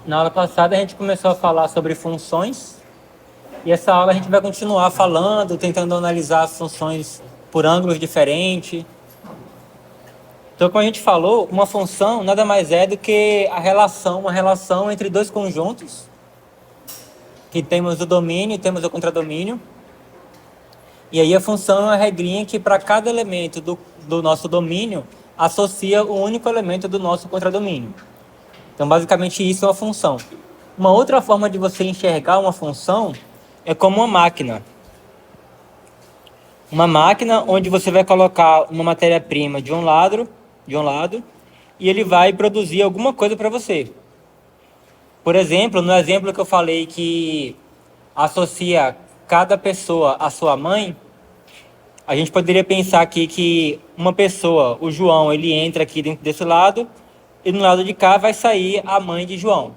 Na aula passada a gente começou a falar sobre funções e essa aula a gente vai continuar falando, tentando analisar as funções por ângulos diferentes. Então, como a gente falou, uma função nada mais é do que uma relação entre dois conjuntos, que temos o domínio e temos o contradomínio. E aí a função é uma regrinha que para cada elemento do nosso domínio associa o único elemento do nosso contradomínio. Então, basicamente, isso é uma função. Uma outra forma de você enxergar uma função é como uma máquina. Uma máquina onde você vai colocar uma matéria-prima de um lado, e ele vai produzir alguma coisa para você. Por exemplo, no exemplo que eu falei que associa cada pessoa à sua mãe, a gente poderia pensar aqui que uma pessoa, o João, ele entra aqui dentro desse lado, e no lado de cá vai sair a mãe de João.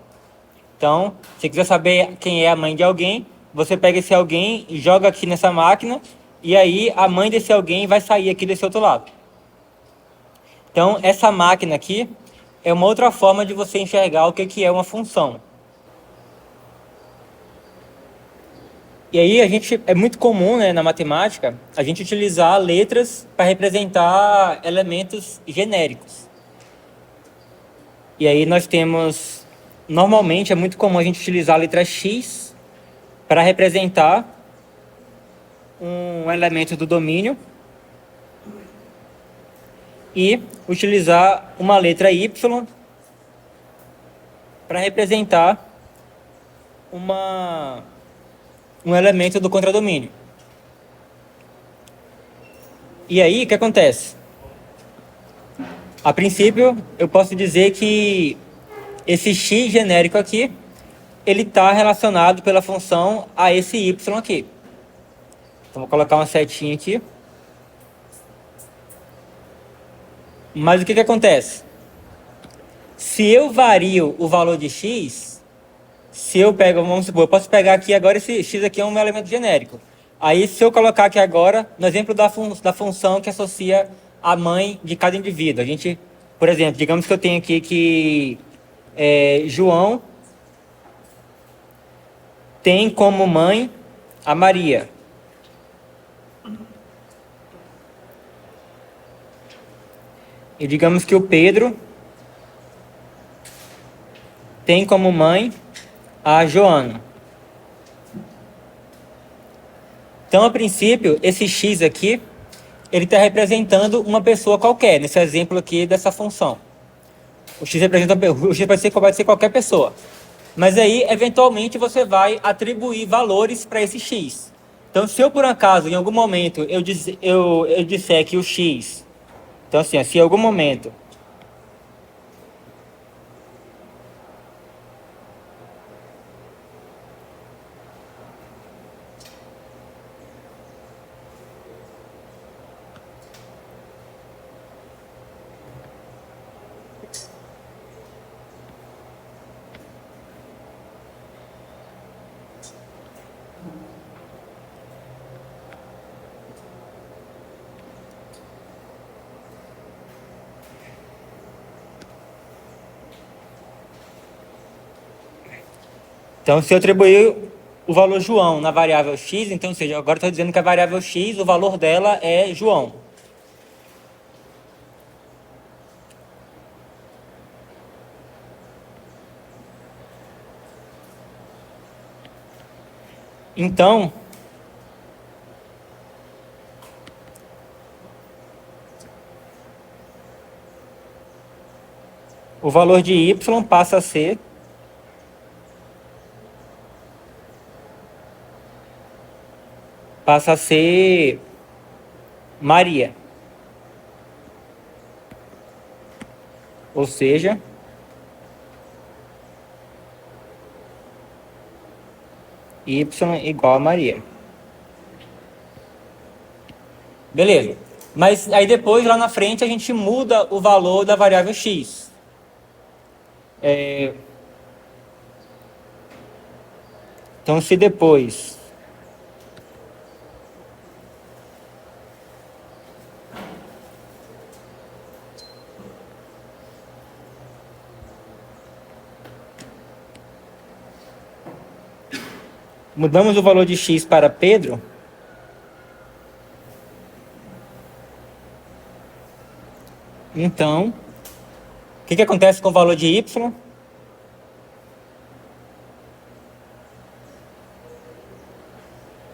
Então, se quiser saber quem é a mãe de alguém, você pega esse alguém e joga aqui nessa máquina, e aí a mãe desse alguém vai sair aqui desse outro lado. Então, essa máquina aqui é uma outra forma de você enxergar o que é uma função. E aí é muito comum, né, na matemática, a gente utilizar letras para representar elementos genéricos. E aí normalmente é muito comum a gente utilizar a letra X para representar um elemento do domínio e utilizar uma letra Y para representar um elemento do contradomínio. E aí, o que acontece? A princípio, eu posso dizer que esse x genérico aqui, ele está relacionado pela função a esse y aqui. Então, vou colocar uma setinha aqui. Mas o que acontece? Se eu vario o valor de x, vamos supor, eu posso pegar aqui agora, esse x aqui é um elemento genérico. Aí, se eu colocar aqui agora, no exemplo da função que associa a mãe de cada indivíduo. Por exemplo, digamos que eu tenho aqui que João tem como mãe a Maria. E digamos que o Pedro tem como mãe a Joana. Então, a princípio, esse x aqui, ele está representando uma pessoa qualquer, nesse exemplo aqui dessa função. O x pode ser qualquer pessoa. Mas aí, eventualmente, você vai atribuir valores para esse x. Então, se eu, por acaso, em algum momento, eu disser que o x... Então, assim, se em algum momento... Então, se eu atribuir o valor João na variável x, então, ou seja, agora estou dizendo que a variável x, o valor dela é João. Então, o valor de y passa a ser Maria. Ou seja, y igual a Maria. Beleza. Mas aí depois, lá na frente, a gente muda o valor da variável x. Então, se depois Mudamos o valor de x para Pedro. Então, o que acontece com o valor de y?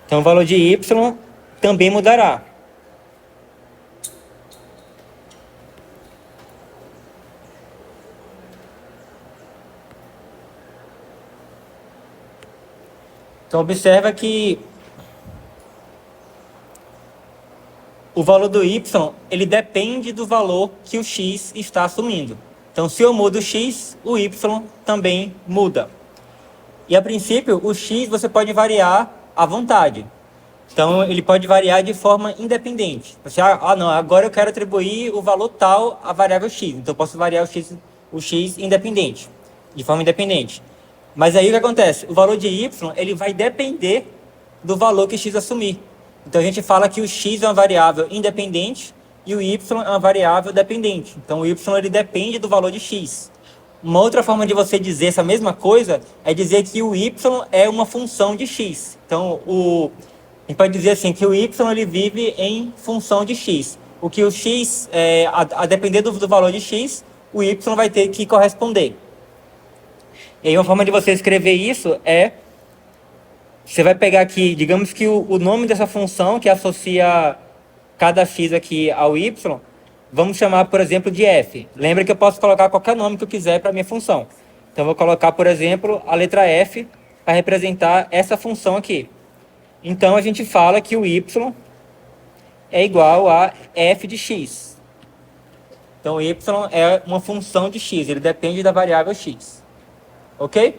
Então, o valor de y também mudará. Então, observa que o valor do y, ele depende do valor que o x está assumindo. Então, se eu mudo o x, o y também muda. E, a princípio, o x você pode variar à vontade. Então, ele pode variar de forma independente. Você, não, agora eu quero atribuir o valor tal à variável x. Então, eu posso variar o x independente, de forma independente. Mas aí o que acontece? O valor de y, ele vai depender do valor que x assumir. Então, a gente fala que o x é uma variável independente e o y é uma variável dependente. Então, o y ele depende do valor de x. Uma outra forma de você dizer essa mesma coisa é dizer que o y é uma função de x. Então, a gente pode dizer assim, que o y ele vive em função de x. O que o x, a depender do valor de x, o y vai ter que corresponder. E aí uma forma de você escrever isso é, você vai pegar aqui, digamos que o nome dessa função que associa cada x aqui ao y, vamos chamar, por exemplo, de f. Lembra que eu posso colocar qualquer nome que eu quiser para a minha função. Então, eu vou colocar, por exemplo, a letra f para representar essa função aqui. Então, a gente fala que o y é igual a f de x. Então, o y é uma função de x, ele depende da variável x. Ok?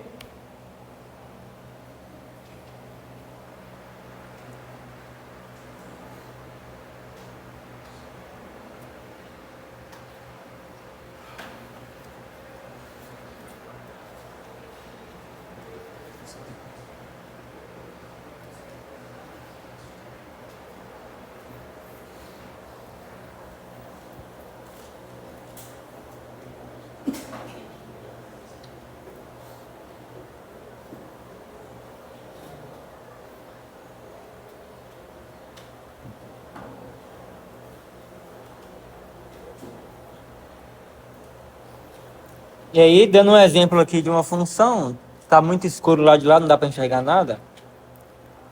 E aí, dando um exemplo aqui de uma função, está muito escuro lá de lá, não dá para enxergar nada.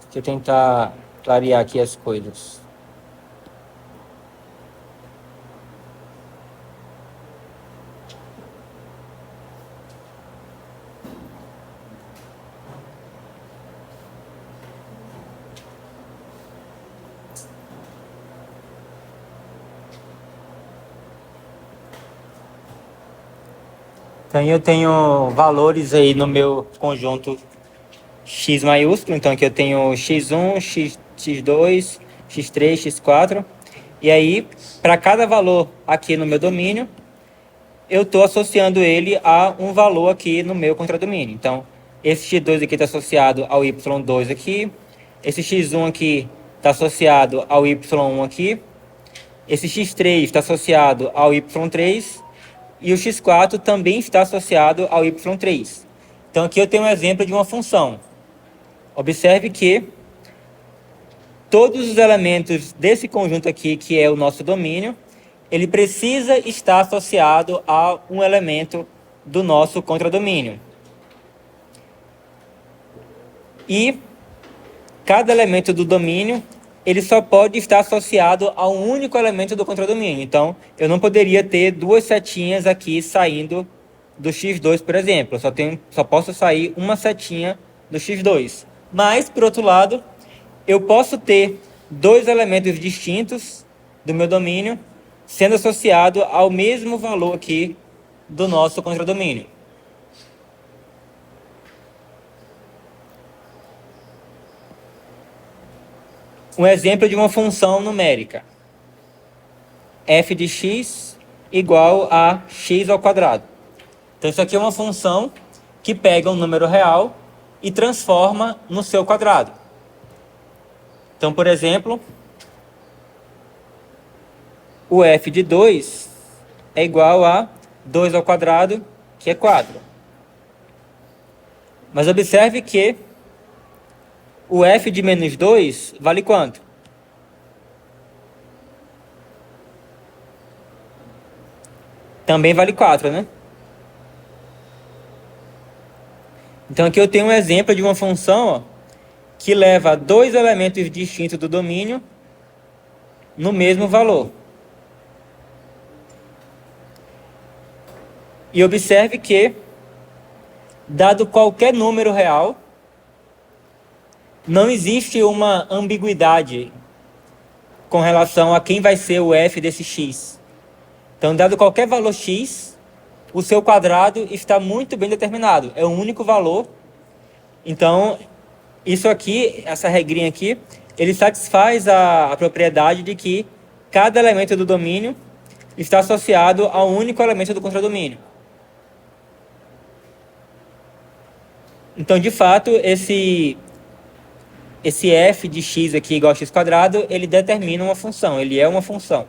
Deixa eu tentar clarear aqui as coisas. Então, eu tenho valores aí no meu conjunto x maiúsculo. Então, aqui eu tenho x1, x2, x3, x4. E aí, para cada valor aqui no meu domínio, eu estou associando ele a um valor aqui no meu contradomínio. Então, esse x2 aqui está associado ao y2 aqui. Esse x1 aqui está associado ao y1 aqui. Esse x3 está associado ao y3. E o x4 também está associado ao y3. Então, aqui eu tenho um exemplo de uma função. Observe que todos os elementos desse conjunto aqui, que é o nosso domínio, ele precisa estar associado a um elemento do nosso contradomínio. E cada elemento do domínio, ele só pode estar associado a um único elemento do contradomínio. Então, eu não poderia ter duas setinhas aqui saindo do x2, por exemplo. Eu só posso sair uma setinha do x2. Mas, por outro lado, eu posso ter dois elementos distintos do meu domínio sendo associado ao mesmo valor aqui do nosso contradomínio. Um exemplo de uma função numérica. F de x igual a x ao quadrado. Então, isso aqui é uma função que pega um número real e transforma no seu quadrado. Então, por exemplo, o f de 2 é igual a 2 ao quadrado, que é 4. Mas observe que o f de menos 2 vale quanto? Também vale 4, né? Então aqui eu tenho um exemplo de uma função, ó, que leva dois elementos distintos do domínio no mesmo valor. E observe que, dado qualquer número real, não existe uma ambiguidade com relação a quem vai ser o f desse x. Então, dado qualquer valor x, o seu quadrado está muito bem determinado. É um único valor. Então, isso aqui, essa regrinha aqui, ele satisfaz a propriedade de que cada elemento do domínio está associado a um único elemento do contradomínio. Então, de fato, esse f de x aqui igual a x quadrado, ele determina uma função, ele é uma função.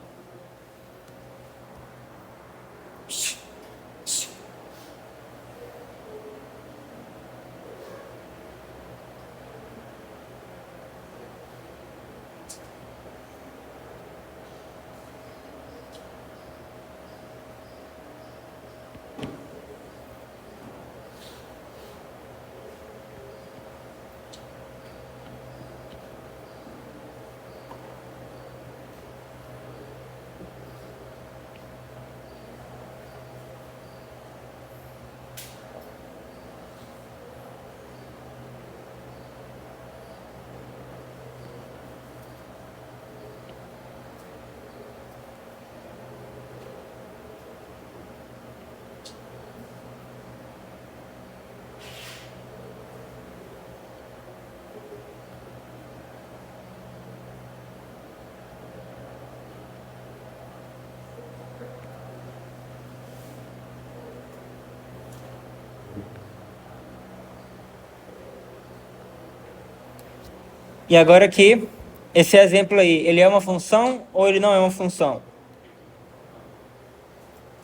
E agora aqui, esse exemplo aí, ele é uma função ou ele não é uma função?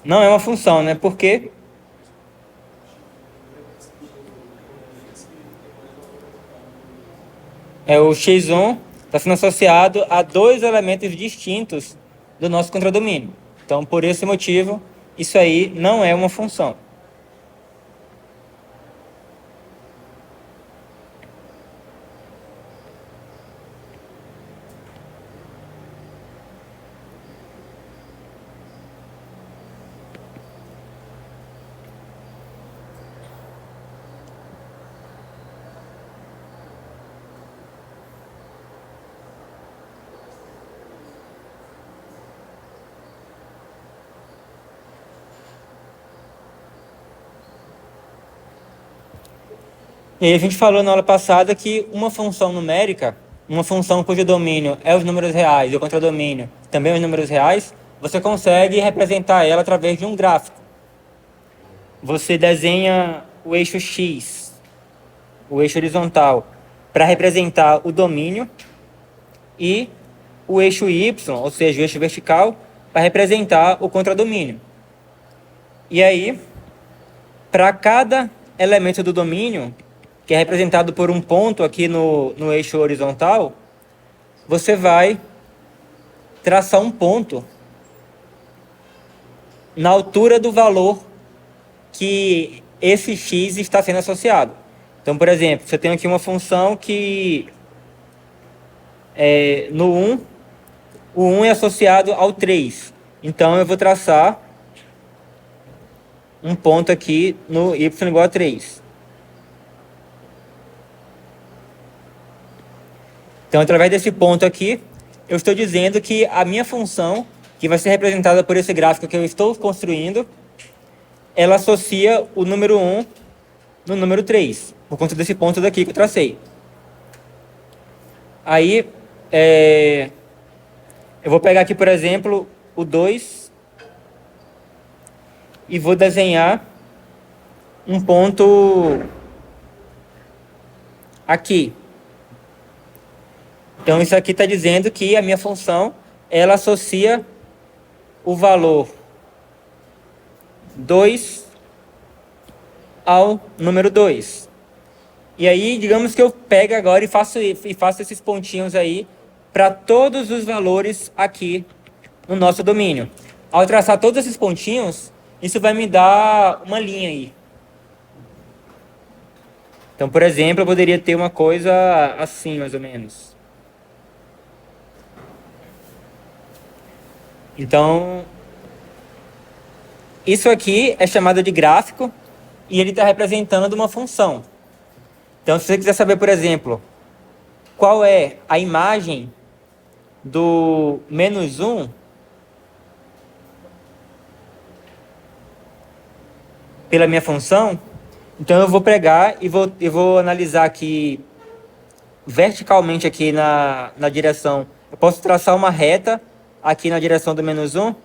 Não é uma função, né? Por quê? O x1 está sendo associado a dois elementos distintos do nosso contradomínio. Então, por esse motivo, isso aí não é uma função. E aí a gente falou na aula passada que uma função numérica, uma função cujo domínio é os números reais e o contradomínio também os números reais, você consegue representar ela através de um gráfico. Você desenha o eixo X, o eixo horizontal, para representar o domínio e o eixo Y, ou seja, o eixo vertical, para representar o contradomínio. E aí, para cada elemento do domínio, que é representado por um ponto aqui no eixo horizontal, você vai traçar um ponto na altura do valor que esse x está sendo associado. Então, por exemplo, você tem aqui uma função que no 1, o 1 é associado ao 3. Então, eu vou traçar um ponto aqui no y igual a 3. Então, através desse ponto aqui, eu estou dizendo que a minha função, que vai ser representada por esse gráfico que eu estou construindo, ela associa o número 1 no número 3, por conta desse ponto daqui que eu tracei. Aí, eu vou pegar aqui, por exemplo, o 2 e vou desenhar um ponto aqui. Então, isso aqui está dizendo que a minha função, ela associa o valor 2 ao número 2. E aí, digamos que eu pego agora e faço esses pontinhos aí para todos os valores aqui no nosso domínio. Ao traçar todos esses pontinhos, isso vai me dar uma linha aí. Então, por exemplo, eu poderia ter uma coisa assim, mais ou menos. Então, isso aqui é chamado de gráfico e ele está representando uma função. Então, se você quiser saber, por exemplo, qual é a imagem do -1 pela minha função, então eu vou pegar e vou analisar aqui verticalmente aqui na direção. Eu posso traçar uma reta aqui na direção do -1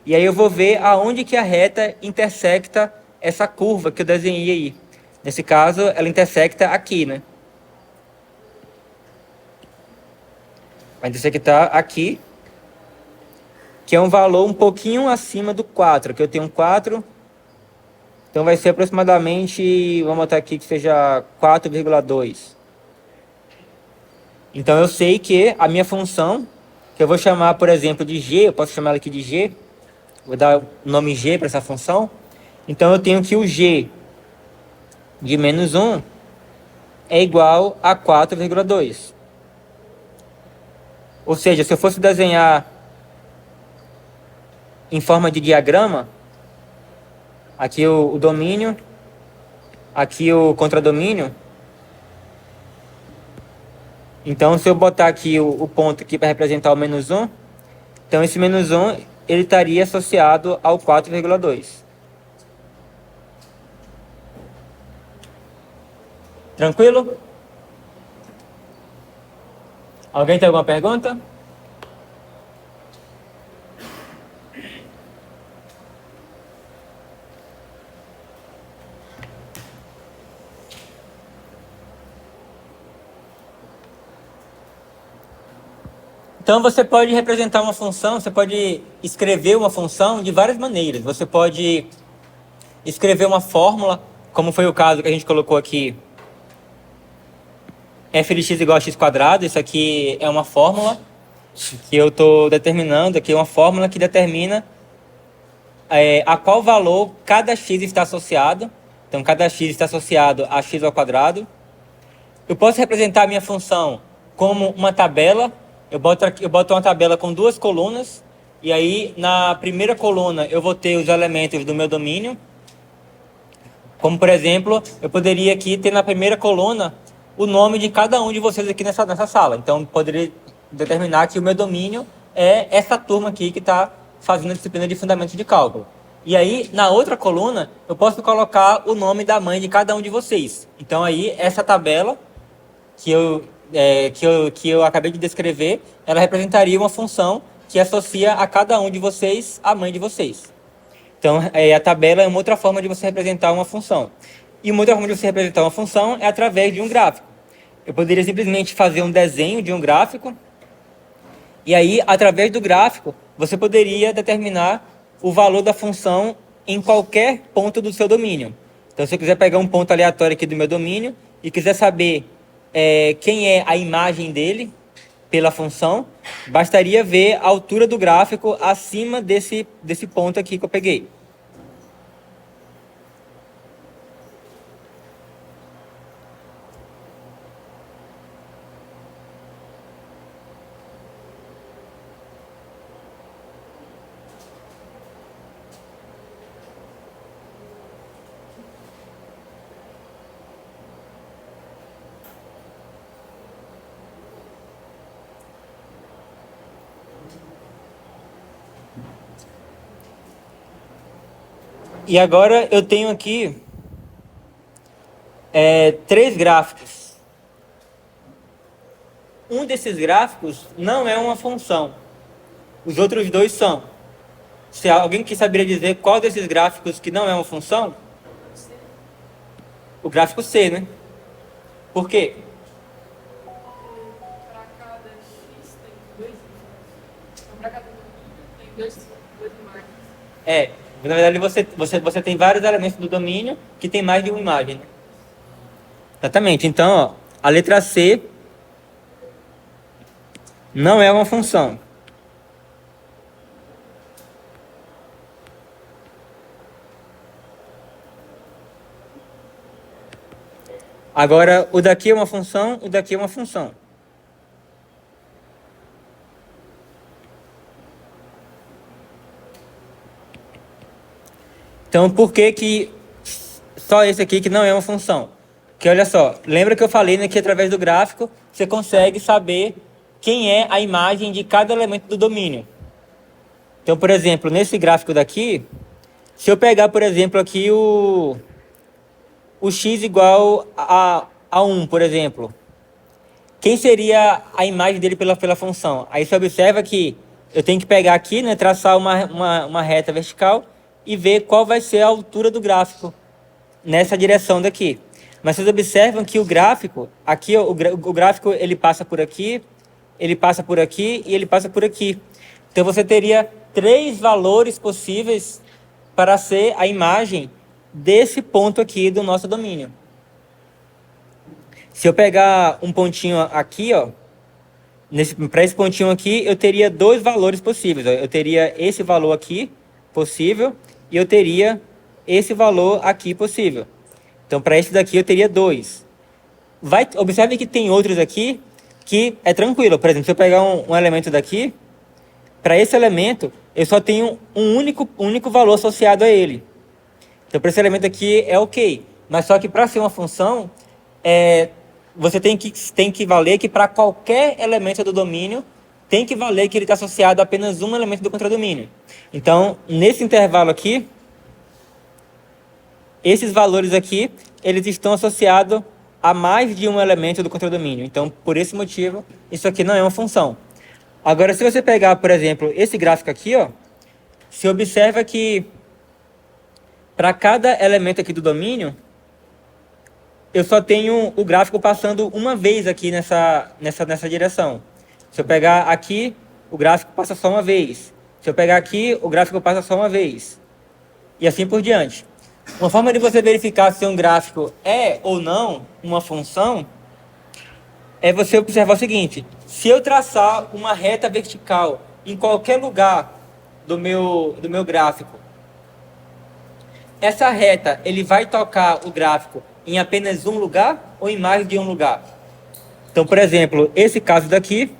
e aí eu vou ver aonde que a reta intersecta essa curva que eu desenhei aí. Nesse caso, ela intersecta aqui, né? Vai intersectar aqui, que é um valor um pouquinho acima do 4, que eu tenho um 4. Então vai ser aproximadamente, vamos botar aqui que seja 4,2. Então eu sei que a minha função, que eu vou chamar, por exemplo, de g, eu posso chamar ela aqui de g, vou dar o nome g para essa função. Então eu tenho que o g de -1 é igual a 4,2. Ou seja, se eu fosse desenhar em forma de diagrama, aqui o domínio, aqui o contradomínio. Então, se eu botar aqui o ponto aqui para representar o -1, então esse -1 ele estaria associado ao 4,2. Tranquilo? Alguém tem alguma pergunta? Então você pode representar uma função, você pode escrever uma função de várias maneiras. Você pode escrever uma fórmula, como foi o caso que a gente colocou aqui, f de x igual a x². Isso aqui é uma fórmula que eu estou determinando, aqui é uma fórmula que determina a qual valor cada x está associado. Então cada x está associado a x². Eu posso representar a minha função como uma tabela. Eu boto uma tabela com duas colunas, e aí na primeira coluna eu vou ter os elementos do meu domínio. Como, por exemplo, eu poderia aqui ter na primeira coluna o nome de cada um de vocês aqui nessa sala. Então, eu poderia determinar que o meu domínio é essa turma aqui que está fazendo a disciplina de fundamentos de cálculo. E aí, na outra coluna, eu posso colocar o nome da mãe de cada um de vocês. Então, aí, essa tabela que eu acabei de descrever, ela representaria uma função que associa a cada um de vocês a mãe de vocês. Então, a tabela é uma outra forma de você representar uma função. E uma outra forma de você representar uma função é através de um gráfico. Eu poderia simplesmente fazer um desenho de um gráfico, e aí, através do gráfico, você poderia determinar o valor da função em qualquer ponto do seu domínio. Então, se eu quiser pegar um ponto aleatório aqui do meu domínio e quiser saber quem é a imagem dele pela função, bastaria ver a altura do gráfico acima desse ponto aqui que eu peguei. E agora eu tenho aqui 3 gráficos. Um desses gráficos não é uma função. Os outros 2 são. Se alguém que saberia dizer qual desses gráficos que não é uma função? O gráfico C, né? Por quê? Para cada x tem 2 y. Então, para cada domínio tem 2 imagens. Na verdade você tem vários elementos do domínio que tem mais de uma imagem, né? Exatamente. Então, ó, a letra C não é uma função. Agora, o daqui é uma função, o daqui é uma função. Então, por que que só esse aqui que não é uma função? Porque olha só, lembra que eu falei, né, que através do gráfico você consegue saber quem é a imagem de cada elemento do domínio. Então, por exemplo, nesse gráfico daqui, se eu pegar, por exemplo, aqui o x igual a 1, por exemplo, quem seria a imagem dele pela função? Aí você observa que eu tenho que pegar aqui, né, traçar uma reta vertical e ver qual vai ser a altura do gráfico nessa direção daqui. Mas vocês observam que o gráfico, aqui o gráfico ele passa por aqui, ele passa por aqui e ele passa por aqui. Então você teria 3 valores possíveis para ser a imagem desse ponto aqui do nosso domínio. Se eu pegar um pontinho aqui, ó, para esse pontinho aqui, eu teria 2 valores possíveis. Ó. Eu teria esse valor aqui possível e eu teria esse valor aqui possível. Então, para esse daqui, eu teria 2. Observe que tem outros aqui que é tranquilo. Por exemplo, se eu pegar um elemento daqui, para esse elemento, eu só tenho um único valor associado a ele. Então, para esse elemento aqui é ok. Mas só que para ser uma função, você tem que valer que para qualquer elemento do domínio, tem que valer que ele está associado a apenas um elemento do contradomínio. Então, nesse intervalo aqui, esses valores aqui, eles estão associados a mais de um elemento do contradomínio. Então, por esse motivo, isso aqui não é uma função. Agora, se você pegar, por exemplo, esse gráfico aqui, ó, você observa que para cada elemento aqui do domínio, eu só tenho o gráfico passando uma vez aqui nessa direção. Se eu pegar aqui, o gráfico passa só uma vez. Se eu pegar aqui, o gráfico passa só uma vez. E assim por diante. Uma forma de você verificar se um gráfico é ou não uma função é você observar o seguinte: se eu traçar uma reta vertical em qualquer lugar do meu gráfico, essa reta ele vai tocar o gráfico em apenas um lugar ou em mais de um lugar? Então, por exemplo, esse caso daqui,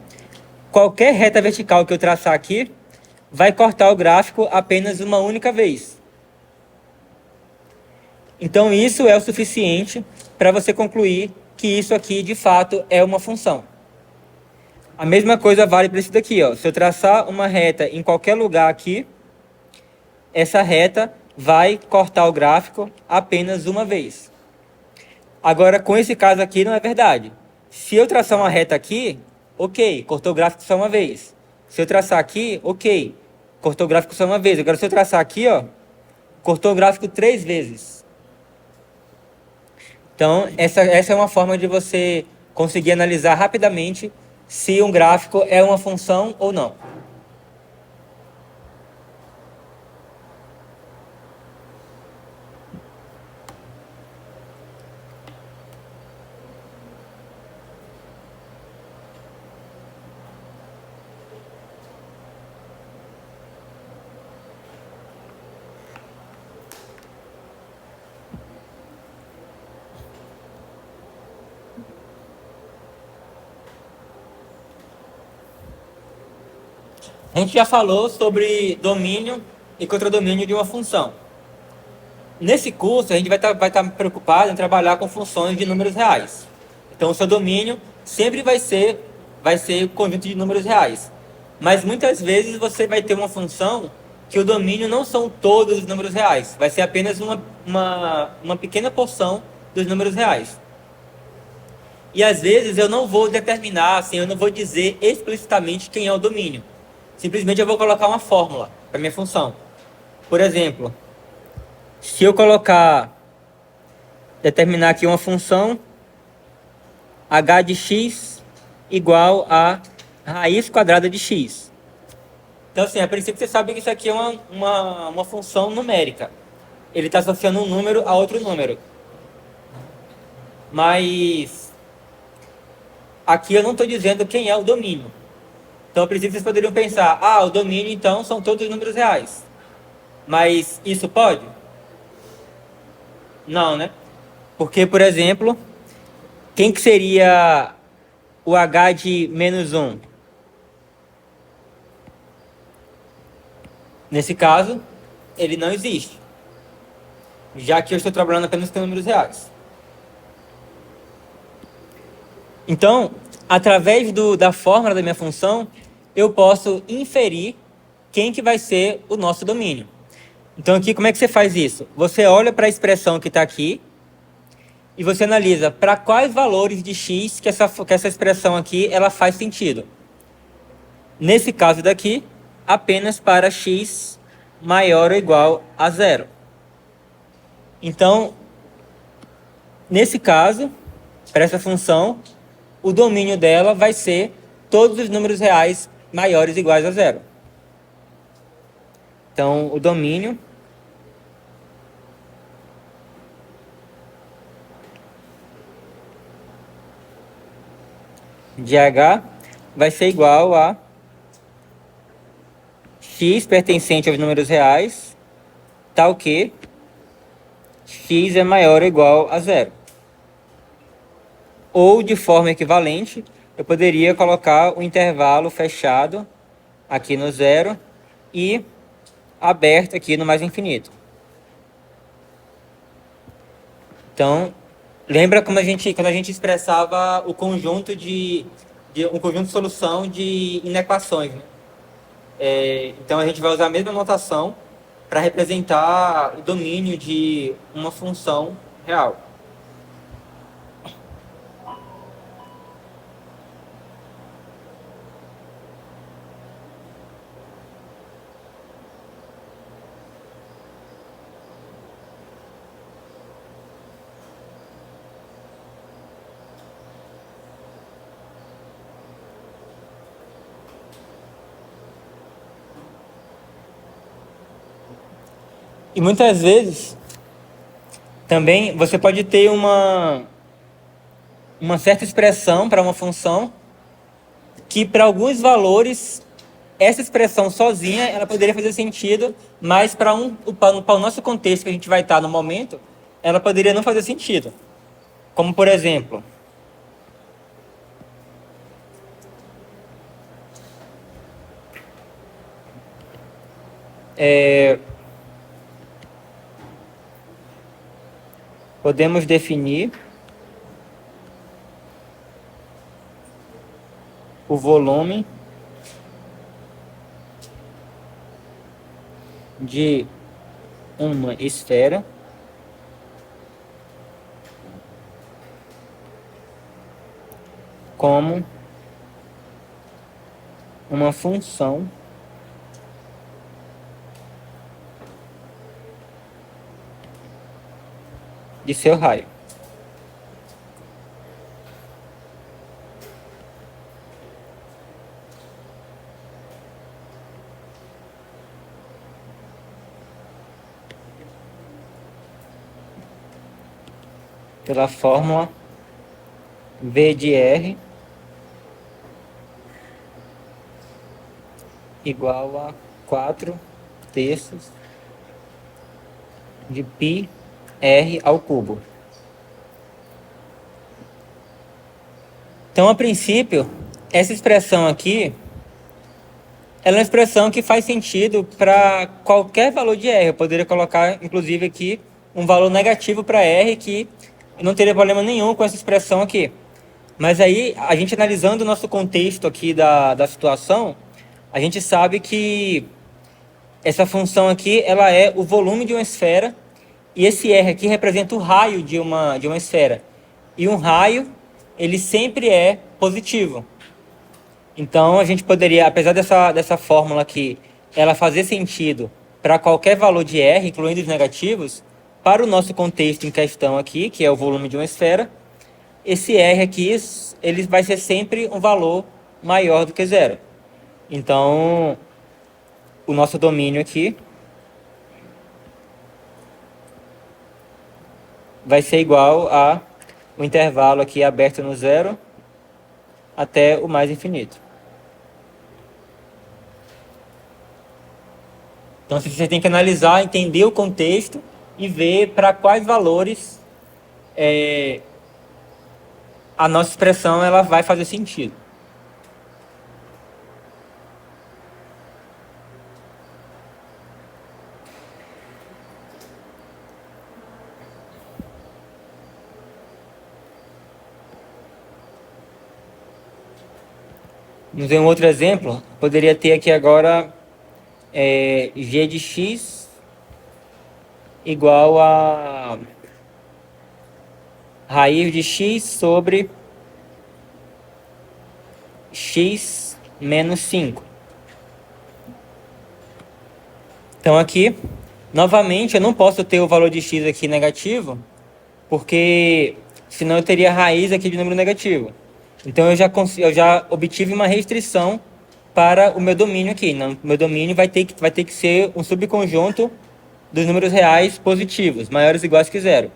qualquer reta vertical que eu traçar aqui vai cortar o gráfico apenas uma única vez. Então, isso é o suficiente para você concluir que isso aqui, de fato, é uma função. A mesma coisa vale para isso daqui, ó. Se eu traçar uma reta em qualquer lugar aqui, essa reta vai cortar o gráfico apenas uma vez. Agora, com esse caso aqui, não é verdade. Se eu traçar uma reta aqui, ok, cortou o gráfico só uma vez. Se eu traçar aqui, ok, cortou o gráfico só uma vez. Agora, se eu traçar aqui, ó, cortou o gráfico 3 vezes. Então, essa é uma forma de você conseguir analisar rapidamente se um gráfico é uma função ou não. A gente já falou sobre domínio e contradomínio de uma função. Nesse curso, a gente vai tá preocupado em trabalhar com funções de números reais. Então, o seu domínio sempre vai ser o conjunto de números reais. Mas muitas vezes você vai ter uma função que o domínio não são todos os números reais. Vai ser apenas uma pequena porção dos números reais. E às vezes eu não vou determinar, assim, eu não vou dizer explicitamente quem é o domínio. Simplesmente eu vou colocar uma fórmula para minha função. Por exemplo, se eu determinar aqui uma função h de x igual a raiz quadrada de x. Então, assim, a princípio você sabe que isso aqui é uma função numérica. Ele está associando um número a outro número. Mas aqui eu não estou dizendo quem é o domínio. Então, a princípio, vocês poderiam pensar, o domínio, então, são todos os números reais. Mas isso pode? Não, né? Porque, por exemplo, quem que seria o h de menos 1? Nesse caso, ele não existe, já que eu estou trabalhando apenas com números reais. Então, através da fórmula da minha função, eu posso inferir quem que vai ser o nosso domínio. Então, aqui, como é que você faz isso? Você olha para a expressão que está aqui e você analisa para quais valores de x que essa expressão aqui ela faz sentido. Nesse caso daqui, apenas para x maior ou igual a 0. Então, nesse caso, para essa função, o domínio dela vai ser todos os números reais maiores ou iguais a 0. Então, o domínio de h vai ser igual a x pertencente aos números reais, tal que x é maior ou igual a 0. Ou, de forma equivalente, eu poderia colocar o intervalo fechado aqui no 0 e aberto aqui no mais infinito. Então, lembra como quando a gente expressava o conjunto um conjunto de solução de inequações, né? Então, a gente vai usar a mesma notação para representar o domínio de uma função real. E muitas vezes, também, você pode ter uma certa expressão para uma função que, para alguns valores, essa expressão sozinha ela poderia fazer sentido, mas para o nosso contexto que a gente vai estar no momento, ela poderia não fazer sentido. Como, por exemplo, podemos definir o volume de uma esfera como uma função de seu raio. Pela fórmula V de R igual a 4/3 de π R ao cubo. Então, a princípio, essa expressão aqui, ela é uma expressão que faz sentido para qualquer valor de R. Eu poderia colocar, inclusive, aqui um valor negativo para R, que não teria problema nenhum com essa expressão aqui. Mas aí, a gente analisando o nosso contexto aqui da situação, a gente sabe que essa função aqui, ela é o volume de uma esfera, e esse R aqui representa o raio de uma esfera. E um raio, ele sempre é positivo. Então, a gente poderia, apesar dessa fórmula aqui, ela fazer sentido para qualquer valor de R, incluindo os negativos, para o nosso contexto em questão aqui, que é o volume de uma esfera, esse R aqui, ele vai ser sempre um valor maior do que 0. Então, o nosso domínio aqui vai ser igual a o intervalo aqui aberto no zero até o mais infinito. Então você tem que analisar, entender o contexto e ver para quais valores a nossa expressão ela vai fazer sentido. Vamos ver um outro exemplo. Poderia ter aqui agora g de x igual a raiz de x sobre x menos 5. Então aqui, novamente, eu não posso ter o valor de x aqui negativo, porque senão eu teria raiz aqui de número negativo. Então eu já obtive uma restrição para o meu domínio aqui. O meu domínio vai ter que ser um subconjunto dos números reais positivos, maiores ou iguais que zero.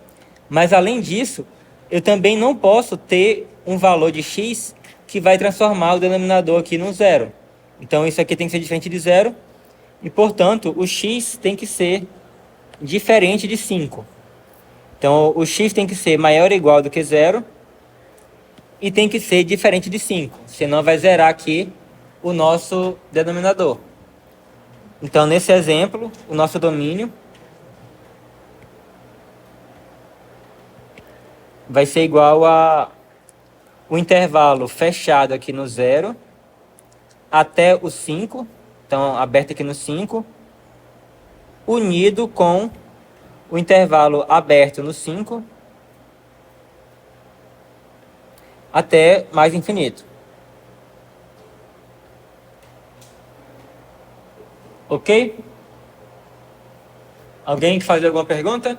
Mas além disso, eu também não posso ter um valor de x que vai transformar o denominador aqui num zero. Então isso aqui tem que ser diferente de zero. E, portanto, o x tem que ser diferente de 5. Então, o x tem que ser maior ou igual do que zero e tem que ser diferente de 5. Senão vai zerar aqui o nosso denominador. Então, nesse exemplo, o nosso domínio vai ser igual a o intervalo fechado aqui no zero até o 5. Então, aberto aqui no 5, unido com o intervalo aberto no 5 até mais infinito. Ok? Alguém quer fazer alguma pergunta?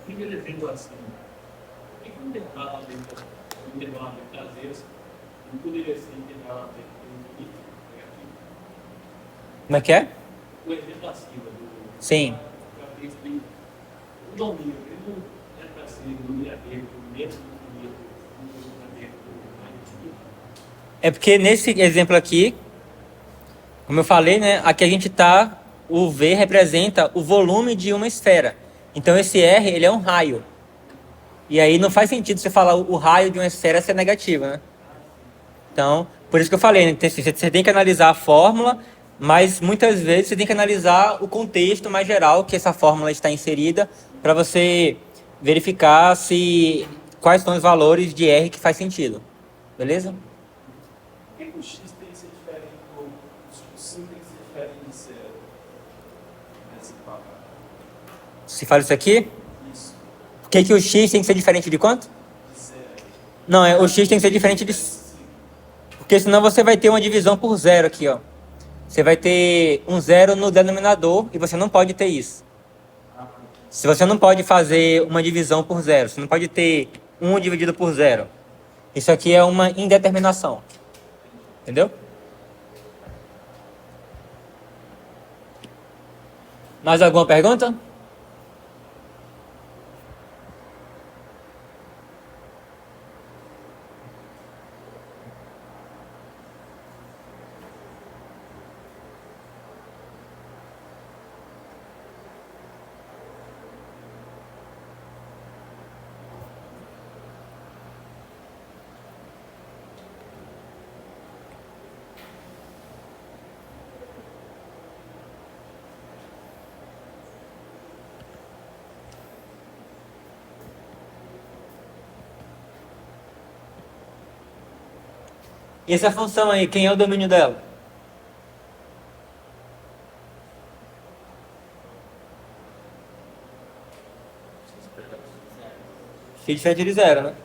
Primeiro exemplo assim, por que um intervalo traseiro não poderia ser intervalo infinito negativo? Como é que é? O exemplo acima do. Sim. O domínio, ele não é para ser domínio aberto, menos infinito, domínio aberto, mais infinito. É porque nesse exemplo aqui, como eu falei, né? Aqui a gente tá, o V representa o volume de uma esfera. Então esse R, ele é um raio. E aí não faz sentido você falar o raio de uma esfera ser negativo, né? Então, por isso que eu falei, né? Você tem que analisar a fórmula, mas muitas vezes você tem que analisar o contexto mais geral que essa fórmula está inserida para você verificar se quais são os valores de R que faz sentido. Beleza? Por que o x tem que ser diferente do. O 5 tem que ser diferente de zero? Nessa palavra. Se fala isso aqui, Isso, por que o X tem que ser diferente de quanto? de zero. Não, o X tem que ser diferente de... Porque senão você vai ter uma divisão por zero aqui, ó. Você vai ter um zero no denominador e você não pode ter isso. Se você não pode fazer uma divisão por zero, você não pode ter 1 dividido por zero. Isso aqui é uma indeterminação. Entendeu? Mais alguma pergunta? E essa função aí, quem é o domínio dela? X diferente de zero, né?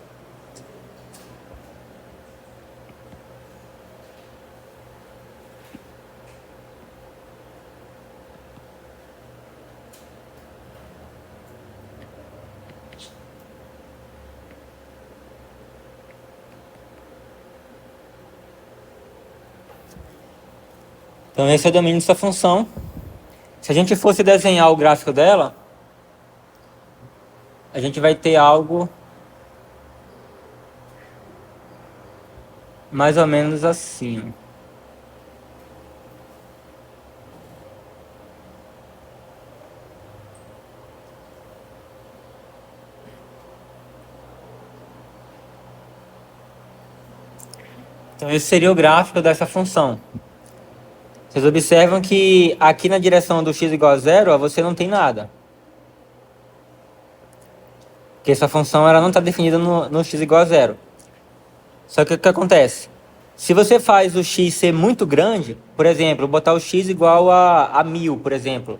Então esse é o domínio dessa função. Se a gente fosse desenhar o gráfico dela, a gente vai ter algo mais ou menos assim. Então esse seria o gráfico dessa função. Vocês observam que aqui na direção do x igual a zero, ó, você não tem nada. Porque essa função ela não está definida no x igual a zero. Só que o que acontece? Se você faz o x ser muito grande, por exemplo, botar o x igual a 1000, por exemplo.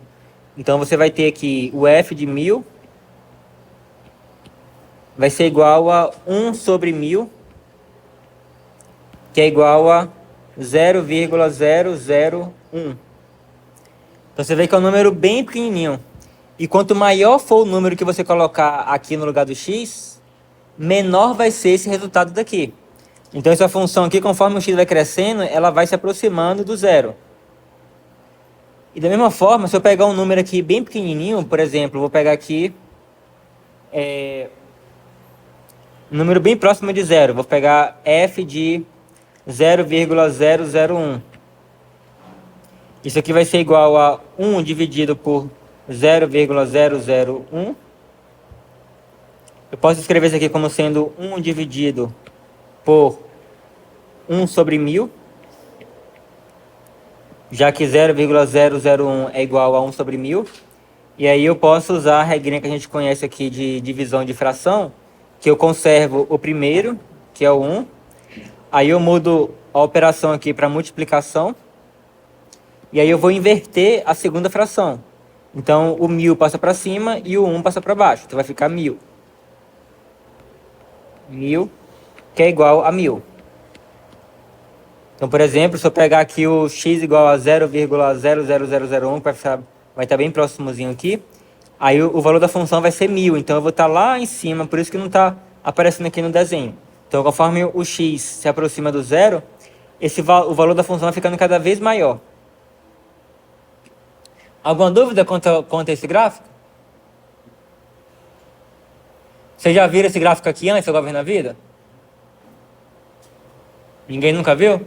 Então você vai ter aqui o f de 1000 vai ser igual a 1 sobre 1000, que é igual a 0,001. Então você vê que é um número bem pequenininho. E quanto maior for o número que você colocar aqui no lugar do x, menor vai ser esse resultado daqui. Então essa função aqui, conforme o x vai crescendo, ela vai se aproximando do zero. E da mesma forma, se eu pegar um número aqui bem pequenininho, por exemplo, vou pegar aqui um número bem próximo de zero. Vou pegar f de 0,001. Isso aqui vai ser igual a 1 dividido por 0,001. Eu posso escrever isso aqui como sendo 1 dividido por 1 sobre 1000, já que 0,001 é igual a 1 sobre 1000. E aí eu posso usar a regrinha que a gente conhece aqui de divisão de fração, que eu conservo o primeiro, que é o 1. Aí eu mudo a operação aqui para multiplicação. E aí eu vou inverter a segunda fração. Então o 1000 passa para cima e o 1 passa para baixo. Então vai ficar 1000. 1000, que é igual a 1000. Então, por exemplo, se eu pegar aqui o x igual a 0,00001, que vai estar bem próximozinho aqui, aí o valor da função vai ser 1000. Então eu vou estar lá em cima, por isso que não está aparecendo aqui no desenho. Então, conforme o x se aproxima do zero, o valor da função vai ficando cada vez maior. Alguma dúvida quanto a esse gráfico? Vocês já viram esse gráfico aqui antes, alguma vez na vida? Ninguém nunca viu?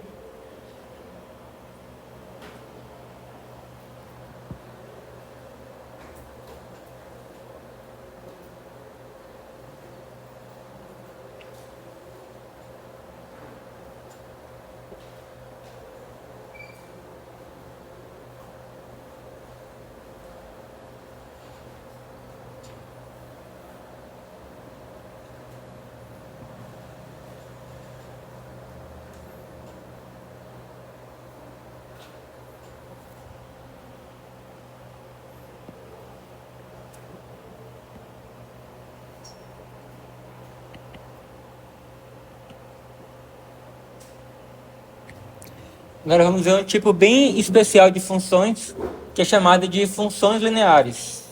Agora vamos ver um tipo bem especial de funções, que é chamado de funções lineares.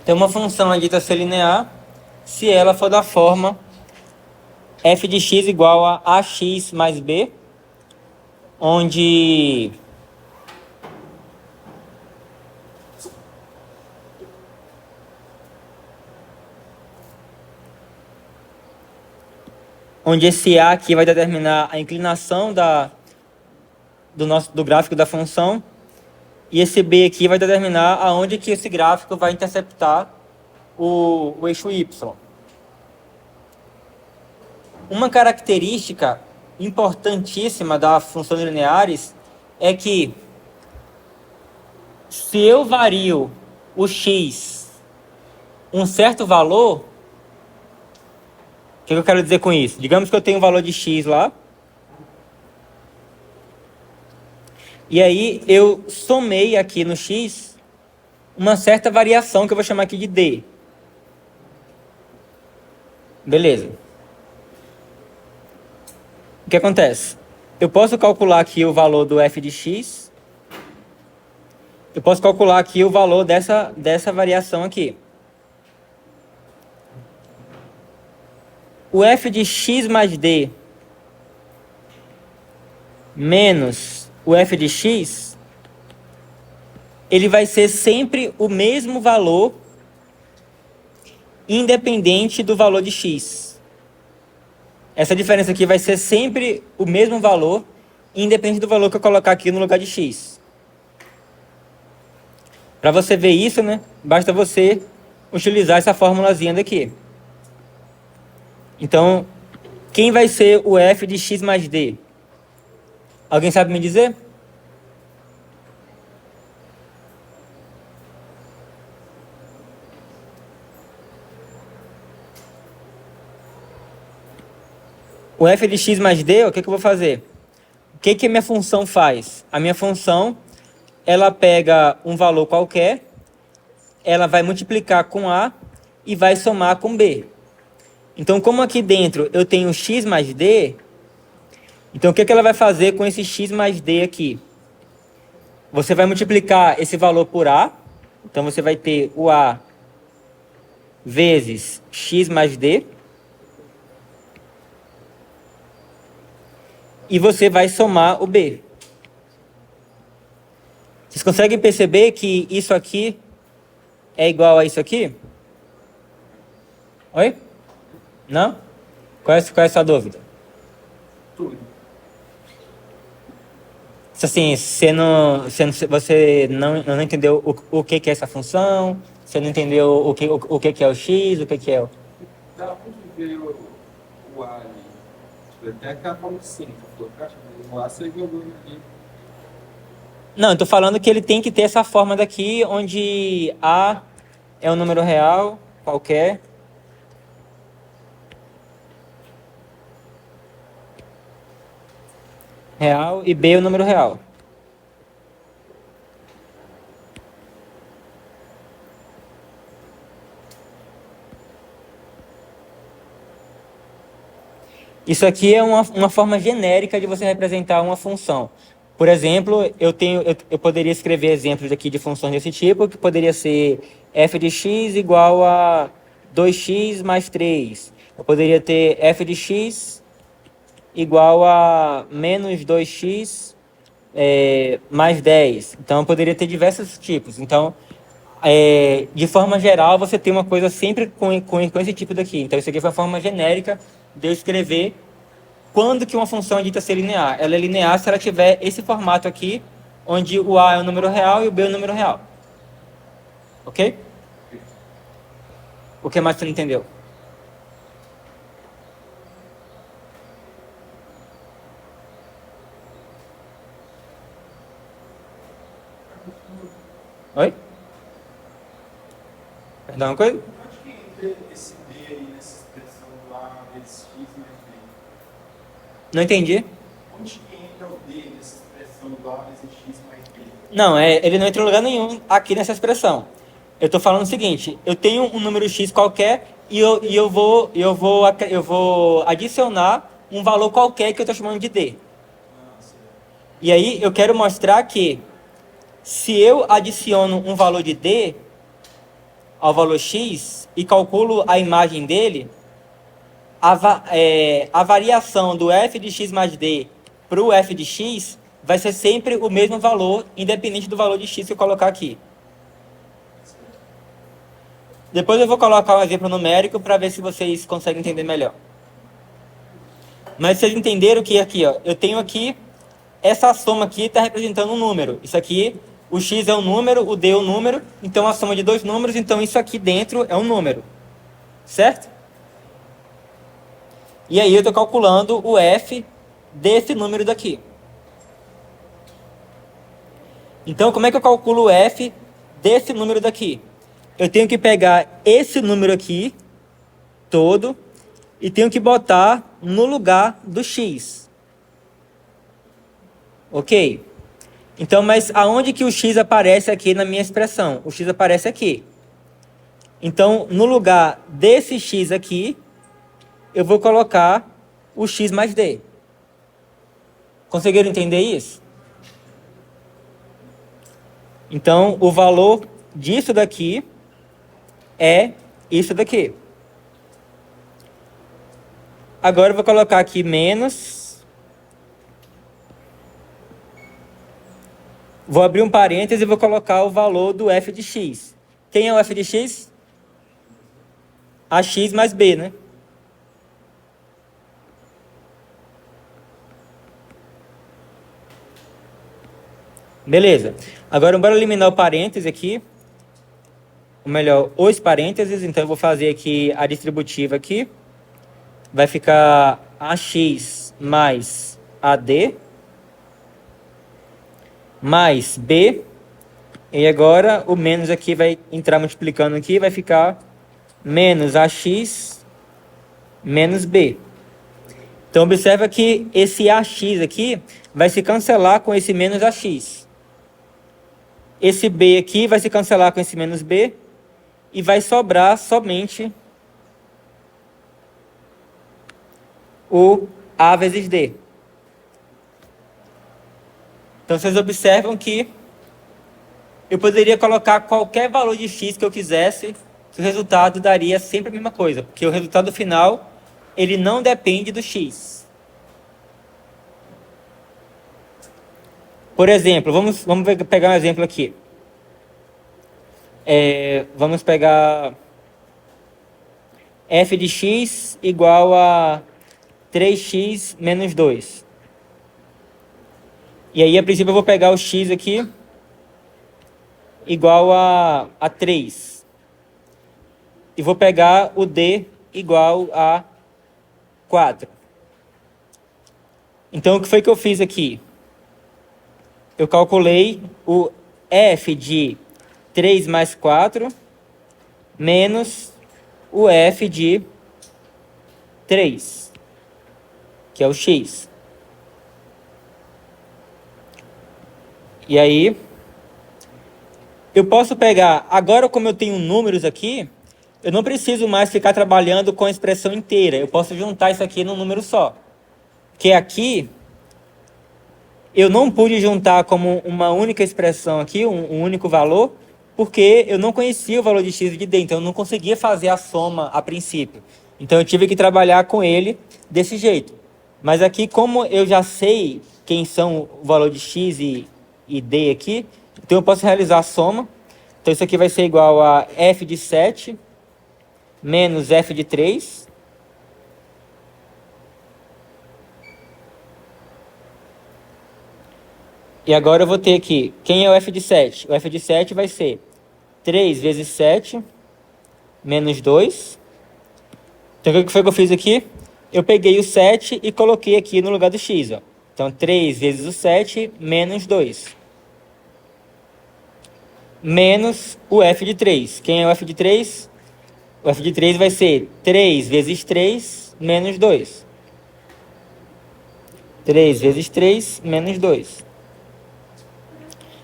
Então, uma função é dita ser linear se ela for da forma f de x igual a ax mais b, onde esse a aqui vai determinar a inclinação do gráfico da função, e esse b aqui vai determinar aonde que esse gráfico vai interceptar o eixo y. Uma característica importantíssima das funções lineares é que se eu vario o x um certo valor. O que eu quero dizer com isso? Digamos que eu tenho um valor de x lá. E aí eu somei aqui no x uma certa variação que eu vou chamar aqui de d. Beleza. O que acontece? Eu posso calcular aqui o valor do f de x. Eu posso calcular aqui o valor dessa variação aqui. O f de x mais d menos o f de x, ele vai ser sempre o mesmo valor, independente do valor de x. Essa diferença aqui vai ser sempre o mesmo valor, independente do valor que eu colocar aqui no lugar de x. Para você ver isso, né, basta você utilizar essa formulazinha daqui. Então, quem vai ser o f de x mais d? Alguém sabe me dizer? O f de x mais d, o que eu vou fazer? O que a minha função faz? A minha função, ela pega um valor qualquer, ela vai multiplicar com a e vai somar com b. Então, como aqui dentro eu tenho x mais d, então o que ela vai fazer com esse x mais d aqui? Você vai multiplicar esse valor por a, então você vai ter o a vezes x mais d, e você vai somar o b. Vocês conseguem perceber que isso aqui é igual a isso aqui? Oi? Não? Qual é a sua dúvida? Tudo. Assim, você não entendeu o que é essa função, você não entendeu o que é o x, o que é o... Da onde veio o A ali? Tipo, até aquela forma de sim, você falou, caixa, o A você jogou aqui. Não, eu tô falando que ele tem que ter essa forma daqui, onde A é um número real, qualquer. Real e B é o número real. Isso aqui é uma forma genérica de você representar uma função. Por exemplo, eu poderia escrever exemplos aqui de funções desse tipo, que poderia ser f de x igual a 2x mais 3. Eu poderia ter f de x igual a menos 2x mais 10. Então, eu poderia ter diversos tipos. Então, de forma geral, você tem uma coisa sempre com esse tipo daqui. Então, isso aqui foi uma forma genérica de eu escrever quando que uma função é dita ser linear. Ela é linear se ela tiver esse formato aqui, onde o a é um número real e o b é um número real. Ok? O que mais você não entendeu? Oi? Perdão, uma coisa? Onde que entra esse D aí nessa expressão do A vezes X mais B? Não entendi. Onde que entra o D nessa expressão do A vezes X mais B? Não, ele não entra em lugar nenhum aqui nessa expressão. Eu estou falando o seguinte, eu tenho um número x qualquer e eu vou adicionar um valor qualquer que eu estou chamando de d. E aí eu quero mostrar que se eu adiciono um valor de d ao valor x e calculo a imagem dele, a variação do f de x mais d para o f de x vai ser sempre o mesmo valor, independente do valor de x que eu colocar aqui. Depois eu vou colocar um exemplo numérico para ver se vocês conseguem entender melhor. Mas vocês entenderam que aqui, ó, eu tenho aqui, essa soma aqui está representando um número. Isso aqui, o x é um número, o d é um número, então a soma de dois números, então isso aqui dentro é um número. Certo? E aí eu estou calculando o f desse número daqui. Então, como é que eu calculo o f desse número daqui? eu tenho que pegar esse número aqui, todo, e tenho que botar no lugar do x. Ok? Então, mas aonde que o x aparece aqui na minha expressão? O x aparece aqui. Então, no lugar desse x aqui, eu vou colocar o x mais d. Conseguiram entender isso? Então, o valor disso daqui é isso daqui. Agora eu vou colocar aqui menos. Vou abrir um parêntese e vou colocar o valor do f de x. Quem é o f de x? Ax mais b, né? Beleza. Agora, bora eliminar o parêntese aqui. Ou melhor, os parênteses. Então, eu vou fazer aqui a distributiva aqui. Vai ficar ax mais ad mais b. E agora, o menos aqui vai entrar multiplicando aqui. Vai ficar menos ax menos b. Então, observa que esse ax aqui vai se cancelar com esse menos ax. Esse b aqui vai se cancelar com esse menos b e vai sobrar somente o a vezes d. Então, vocês observam que eu poderia colocar qualquer valor de x que eu quisesse, que o resultado daria sempre a mesma coisa, porque o resultado final ele não depende do x. Por exemplo, vamos pegar um exemplo aqui. Vamos pegar f de x igual a 3x menos 2. E aí, a princípio, eu vou pegar o x aqui igual a 3. E vou pegar o d igual a 4. Então, o que foi que eu fiz aqui? Eu calculei o f de 3 mais 4 menos o f de 3, que é o x. E aí, eu posso pegar, agora como eu tenho números aqui, eu não preciso mais ficar trabalhando com a expressão inteira. Eu posso juntar isso aqui num número só. Que aqui, eu não pude juntar como uma única expressão aqui, um único valor, porque eu não conhecia o valor de x e de d, então eu não conseguia fazer a soma a princípio. Então eu tive que trabalhar com ele desse jeito. Mas aqui, como eu já sei quem são o valor de x e d aqui, então eu posso realizar a soma. Então isso aqui vai ser igual a f de 7 menos f de 3. E agora eu vou ter aqui, quem é o f de 7? O f de 7 vai ser 3 vezes 7 menos 2. Então o que foi que eu fiz aqui? Eu peguei o 7 e coloquei aqui no lugar do x. Ó. Então 3 vezes o 7 menos 2. Menos o f de 3. Quem é o f de 3? O f de 3 vai ser 3 vezes 3 menos 2. 3 vezes 3 menos 2.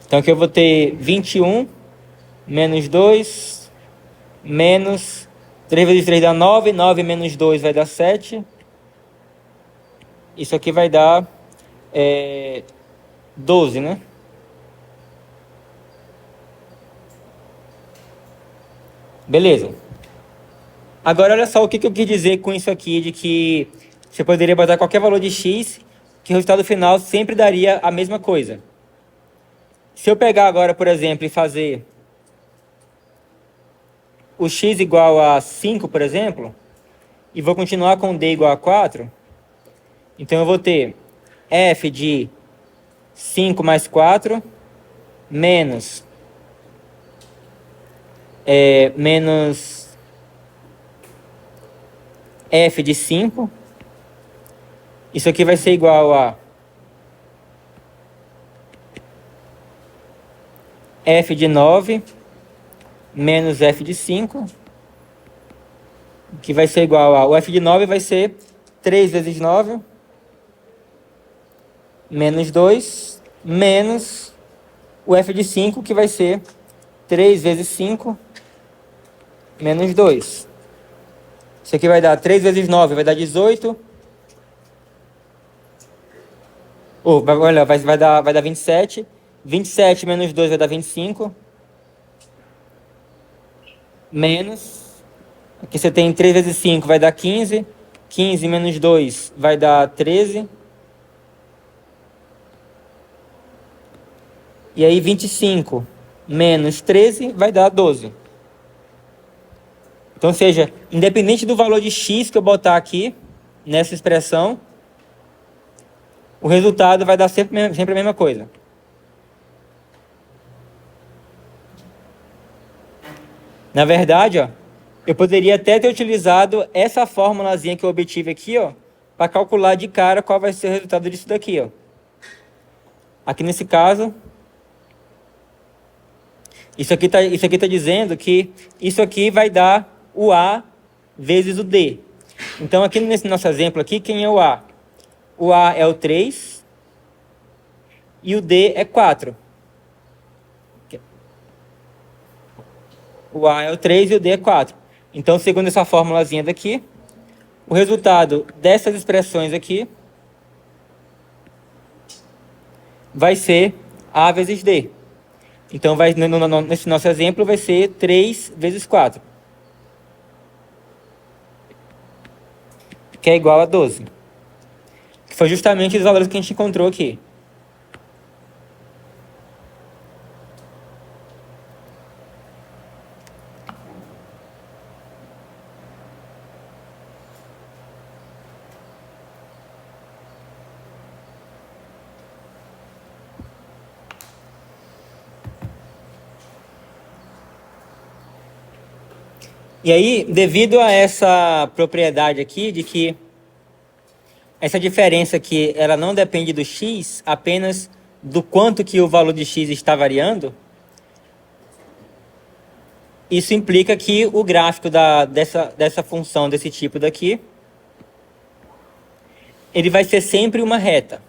Então aqui eu vou ter 21 menos 2 menos 3 vezes 3 dá 9. 9 menos 2 vai dar 7. Isso aqui vai dar 12, né? Beleza. Agora, olha só o que eu quis dizer com isso aqui, de que você poderia botar qualquer valor de x, que o resultado final sempre daria a mesma coisa. Se eu pegar agora, por exemplo, e fazer o x igual a 5, por exemplo, e vou continuar com d igual a 4, então eu vou ter f de 5 mais 4 menos f de 5. Isso aqui vai ser igual a f de 9 menos f de 5, que vai ser igual a... O f de 9 vai ser 3 vezes 9, menos 2, menos o f de 5, que vai ser 3 vezes 5, menos 2. Isso aqui vai dar 3 vezes 9, vai dar 18. Olha, vai dar 27. 27 menos 2 vai dar 25. Menos... Aqui você tem 3 vezes 5, vai dar 15. 15 menos 2 vai dar 13. E aí 25 menos 13 vai dar 12. Então, ou seja, independente do valor de x que eu botar aqui, nessa expressão, o resultado vai dar sempre a mesma coisa. Na verdade, ó, eu poderia até ter utilizado essa formulazinha que eu obtive aqui, ó, para calcular de cara qual vai ser o resultado disso daqui, ó. Aqui nesse caso, isso aqui tá dizendo que isso aqui vai dar o A vezes o D. Então, aqui nesse nosso exemplo aqui, quem é o A? O A é o 3 e o D é 4. O A é o 3 e o D é 4. Então, segundo essa formulazinha daqui, o resultado dessas expressões aqui vai ser A vezes D. Então, nesse nosso exemplo, vai ser 3 vezes 4. Que é igual a 12. Que foi justamente os valores que a gente encontrou aqui. E aí, devido a essa propriedade aqui, de que essa diferença aqui, ela não depende do x, apenas do quanto que o valor de x está variando, isso implica que o gráfico dessa função, desse tipo daqui, ele vai ser sempre uma reta.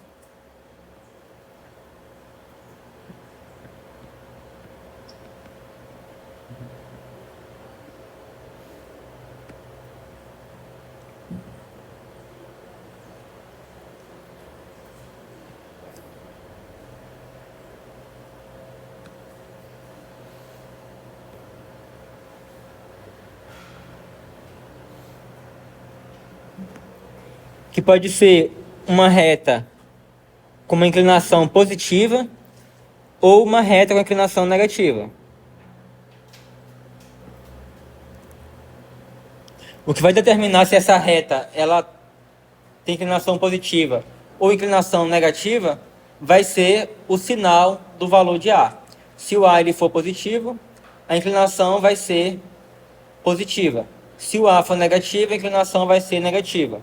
Que pode ser uma reta com uma inclinação positiva ou uma reta com inclinação negativa. O que vai determinar se essa reta ela tem inclinação positiva ou inclinação negativa vai ser o sinal do valor de A. Se o A ele for positivo, a inclinação vai ser positiva. Se o A for negativo, a inclinação vai ser negativa.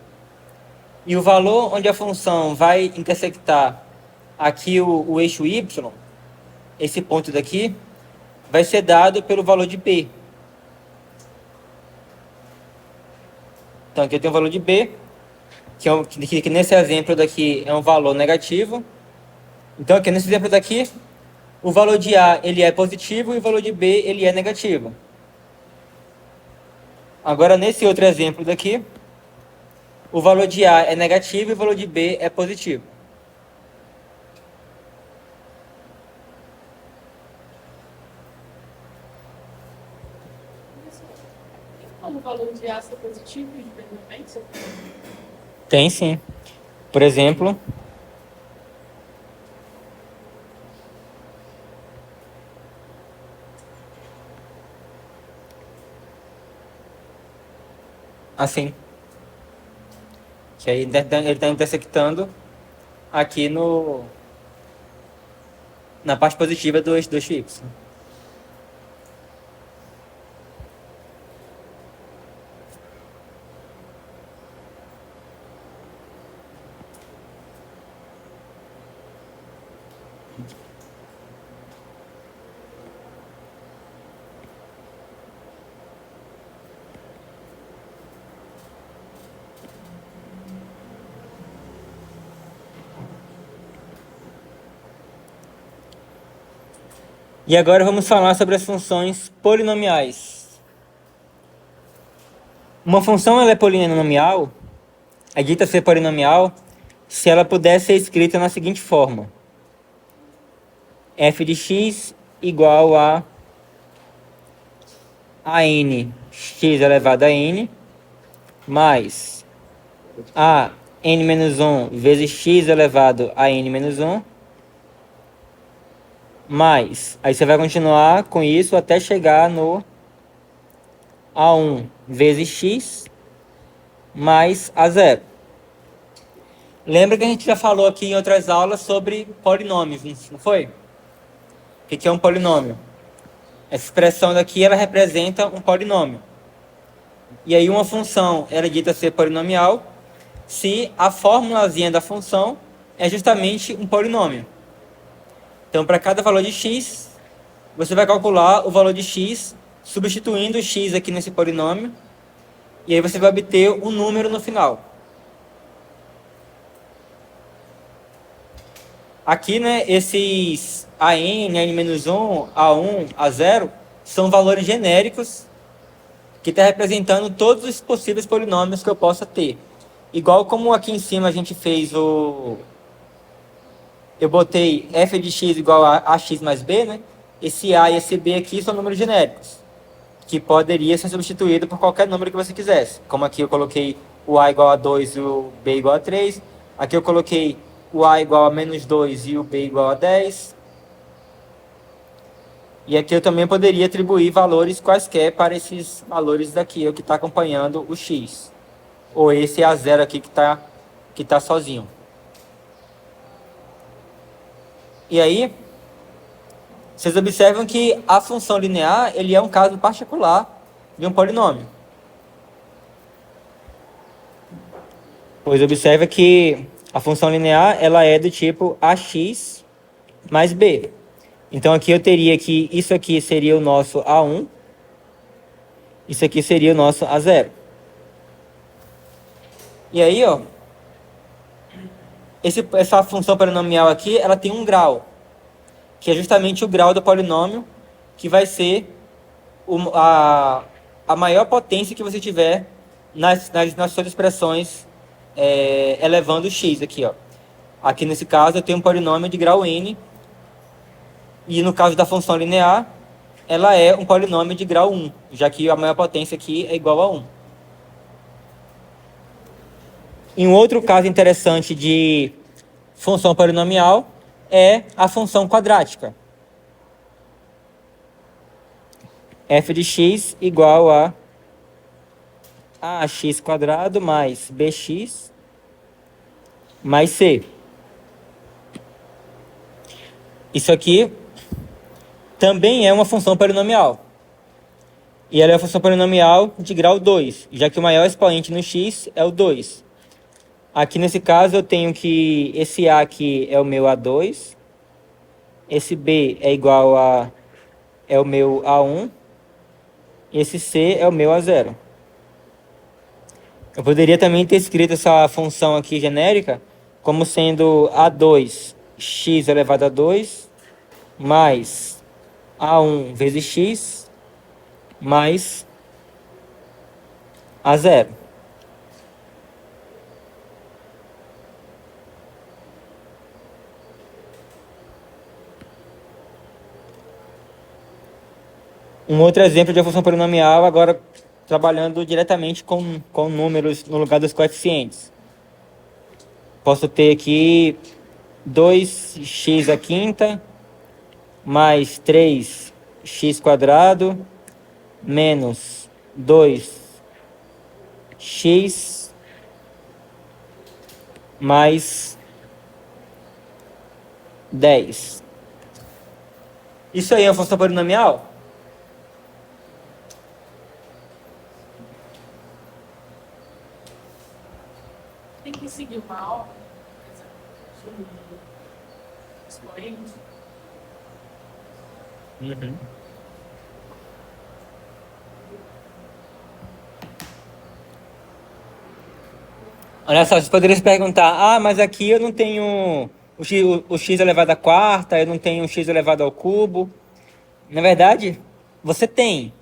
E o valor onde a função vai intersectar aqui o eixo y, esse ponto daqui, vai ser dado pelo valor de B. Então aqui eu tenho o valor de B, que nesse exemplo daqui é um valor negativo. Então aqui nesse exemplo daqui, o valor de A ele é positivo e o valor de B ele é negativo. Agora nesse outro exemplo daqui, o valor de A é negativo e o valor de B é positivo. Tem como o valor de A ser positivo e de B também? Tem sim. Por exemplo, assim. Que aí ele está intersectando aqui na parte positiva do eixo y. E agora vamos falar sobre as funções polinomiais. Uma função ela é polinomial, é dita ser polinomial, se ela puder ser escrita na seguinte forma: f de x igual a n x elevado a n, mais a n menos 1 vezes x elevado a n menos 1, mais, aí você vai continuar com isso até chegar no a1 vezes x mais a0. Lembra que a gente já falou aqui em outras aulas sobre polinômios, não foi? O que é um polinômio? Essa expressão daqui, ela representa um polinômio. E aí uma função, ela é dita ser polinomial se a formulazinha da função é justamente um polinômio. Então, para cada valor de x, você vai calcular o valor de x, substituindo o x aqui nesse polinômio, e aí você vai obter um número no final. Aqui, né, esses an, n-1, a1, a0, são valores genéricos que está representando todos os possíveis polinômios que eu possa ter. Igual como aqui em cima a gente fez eu botei f de x igual a ax mais b, né? Esse a e esse b aqui são números genéricos, que poderia ser substituído por qualquer número que você quisesse. Como aqui eu coloquei o a igual a 2 e o b igual a 3. Aqui eu coloquei o a igual a menos 2 e o b igual a 10. E aqui eu também poderia atribuir valores quaisquer para esses valores daqui, o que está acompanhando o x. Ou esse a0 aqui que tá sozinho. E aí, vocês observam que a função linear, ele é um caso particular de um polinômio. Pois observa que a função linear, ela é do tipo ax mais b. Então aqui eu teria que isso aqui seria o nosso a1, isso aqui seria o nosso a0. E aí, ó, essa função polinomial aqui, ela tem um grau, que é justamente o grau do polinômio, que vai ser a maior potência que você tiver nas suas expressões elevando o x aqui, ó. Aqui nesse caso eu tenho um polinômio de grau n, e no caso da função linear, ela é um polinômio de grau 1, já que a maior potência aqui é igual a 1. Em um outro caso interessante de função polinomial é a função quadrática. f de x igual a ax quadrado mais bx mais c. Isso aqui também é uma função polinomial. E ela é uma função polinomial de grau 2, já que o maior expoente no x é o 2. Aqui nesse caso eu tenho que esse a aqui é o meu a2, esse b é igual é o meu a1, e esse c é o meu a0. Eu poderia também ter escrito essa função aqui genérica como sendo a2 x elevado a 2 mais a1 vezes x mais a0. Um outro exemplo de uma função polinomial, agora trabalhando diretamente com números no lugar dos coeficientes. Posso ter aqui 2x à quinta mais 3x quadrado menos 2x mais 10. Isso aí é uma função polinomial? Tem que seguir uma ordem, por exemplo, sobre expoente. Olha só, você poderia se perguntar, mas aqui eu não tenho o x elevado à quarta, eu não tenho o x elevado ao cubo. Na verdade, você tem.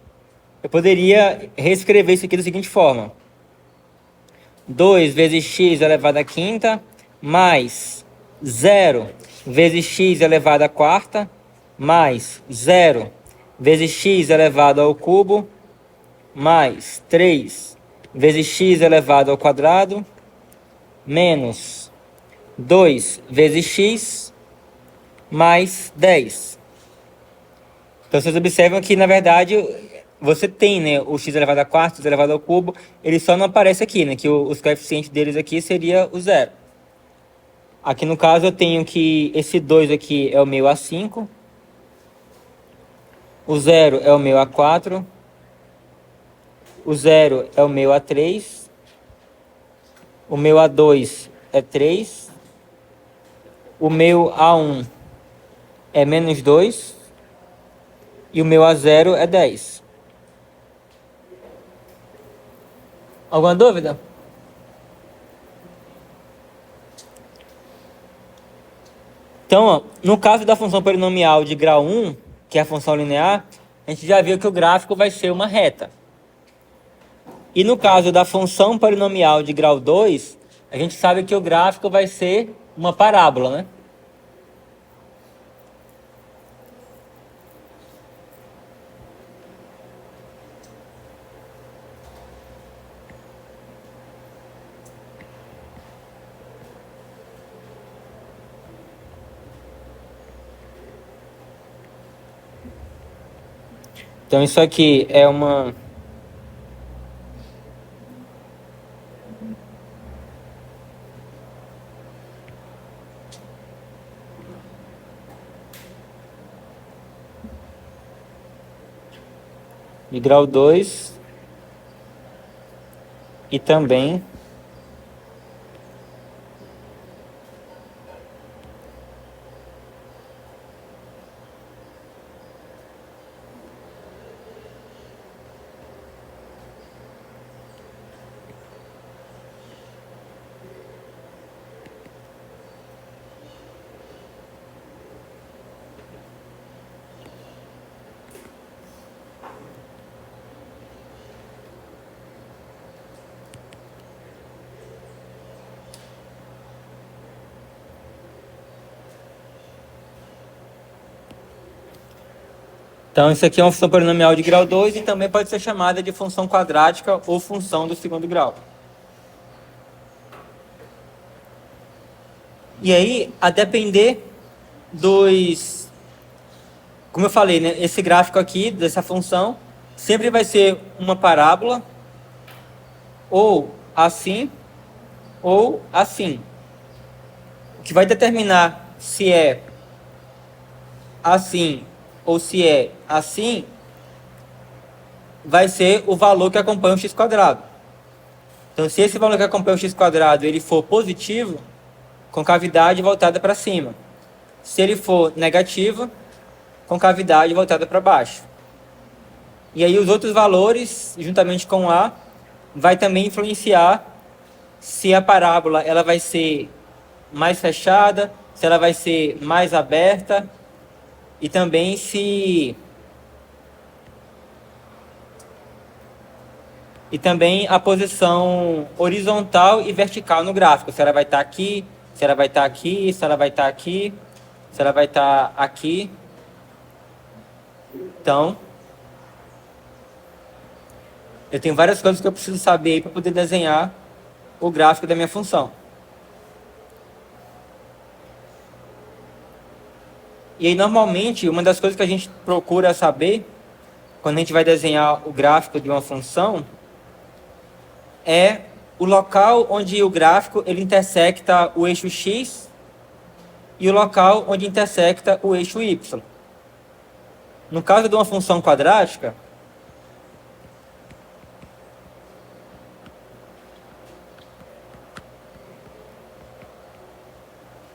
Eu poderia reescrever isso aqui da seguinte forma. 2 vezes x elevado à quinta, mais 0 vezes x elevado à quarta, mais 0 vezes x elevado ao cubo, mais 3 vezes x elevado ao quadrado, menos 2 vezes x, mais 10. Então, vocês observam que, na verdade, você tem, né, o x elevado a quarta, x elevado ao cubo, ele só não aparece aqui, né, que os coeficientes deles aqui seria o zero. Aqui no caso eu tenho que esse 2 aqui é o meu A5, o 0 é o meu A4, o 0 é o meu A3, o meu A2 é 3, o meu A1 é menos 2 e o meu A0 é 10. Alguma dúvida? Então, ó, no caso da função polinomial de grau 1, que é a função linear, a gente já viu que o gráfico vai ser uma reta. E no caso da função polinomial de grau 2, a gente sabe que o gráfico vai ser uma parábola, né? Então isso aqui é uma... de grau 2 e também então, isso aqui é uma função polinomial de grau 2 e também pode ser chamada de função quadrática ou função do segundo grau. E aí, a depender dos... Como eu falei, né, esse gráfico aqui, dessa função, sempre vai ser uma parábola, ou assim, ou assim. O que vai determinar se é assim ou se é assim, vai ser o valor que acompanha o x². Então, se esse valor que acompanha o x² ele for positivo, concavidade voltada para cima. Se ele for negativo, concavidade voltada para baixo. E aí os outros valores, juntamente com A, vai também influenciar se a parábola ela vai ser mais fechada, se ela vai ser mais aberta, e também se... E também a posição horizontal e vertical no gráfico. Se ela vai estar aqui, se ela vai estar aqui, se ela vai estar aqui, se ela vai estar aqui. Então, eu tenho várias coisas que eu preciso saber aí para poder desenhar o gráfico da minha função. E aí, normalmente, uma das coisas que a gente procura saber quando a gente vai desenhar o gráfico de uma função é o local onde o gráfico ele intersecta o eixo x e o local onde intersecta o eixo y. No caso de uma função quadrática,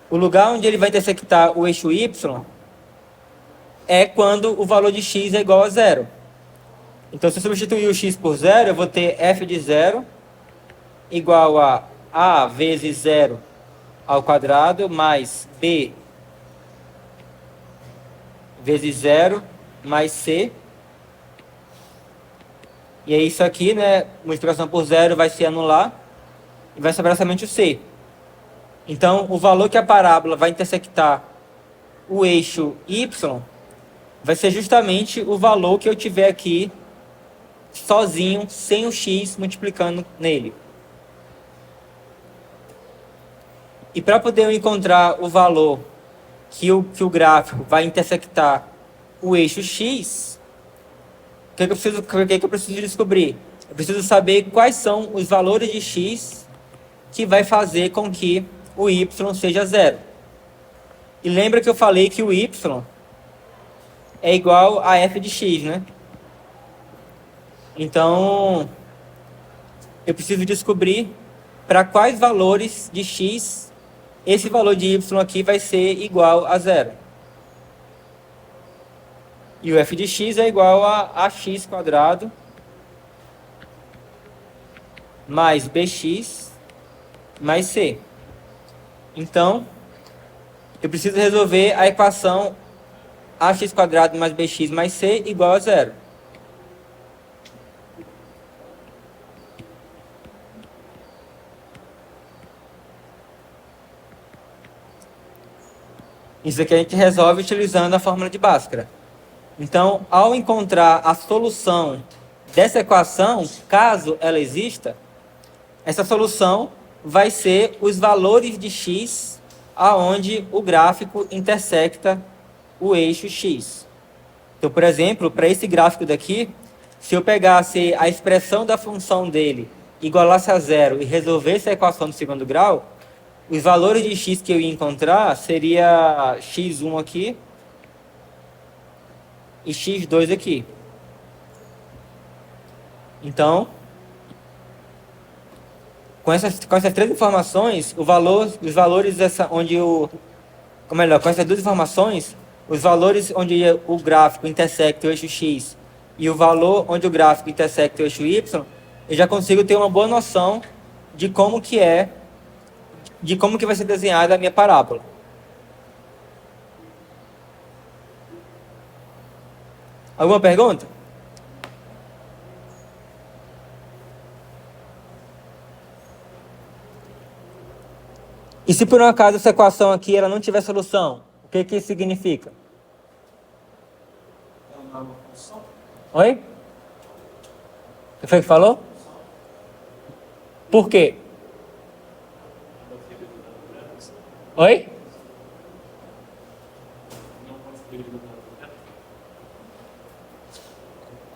o lugar onde ele vai intersectar o eixo y é quando o valor de x é igual a zero. Então, se eu substituir o x por zero, eu vou ter f de zero igual a vezes zero ao quadrado mais b vezes zero mais C. E aí isso aqui, né, multiplicação por zero vai se anular e vai sobrar somente o C. Então, o valor que a parábola vai intersectar o eixo Y vai ser justamente o valor que eu tiver aqui sozinho, sem o x multiplicando nele. E para poder eu encontrar o valor que o gráfico vai intersectar o eixo x, o que eu preciso descobrir? Eu preciso saber quais são os valores de x que vai fazer com que o y seja zero. E lembra que eu falei que o y é igual a f de x, né? Então, eu preciso descobrir para quais valores de x esse valor de y aqui vai ser igual a zero. E o f de x é igual a ax quadrado mais bx mais c. Então, eu preciso resolver a equação ax quadrado mais bx mais c igual a zero. Isso aqui a gente resolve utilizando a fórmula de Bhaskara. Então, ao encontrar a solução dessa equação, caso ela exista, essa solução vai ser os valores de x aonde o gráfico intersecta o eixo x. Então, por exemplo, para esse gráfico daqui, se eu pegasse a expressão da função dele, igualasse a zero e resolvesse a equação do segundo grau, os valores de x que eu ia encontrar seria x1 aqui e x2 aqui. Então, com essas três informações, os valores com essas duas informações, os valores onde o gráfico intersecta o eixo x e o valor onde o gráfico intersecta o eixo y, eu já consigo ter uma boa noção de como que vai ser desenhada a minha parábola. Alguma pergunta? E se por um acaso essa equação aqui ela não tiver solução, o que que isso significa? Oi? O que foi que falou? Por quê? Oi?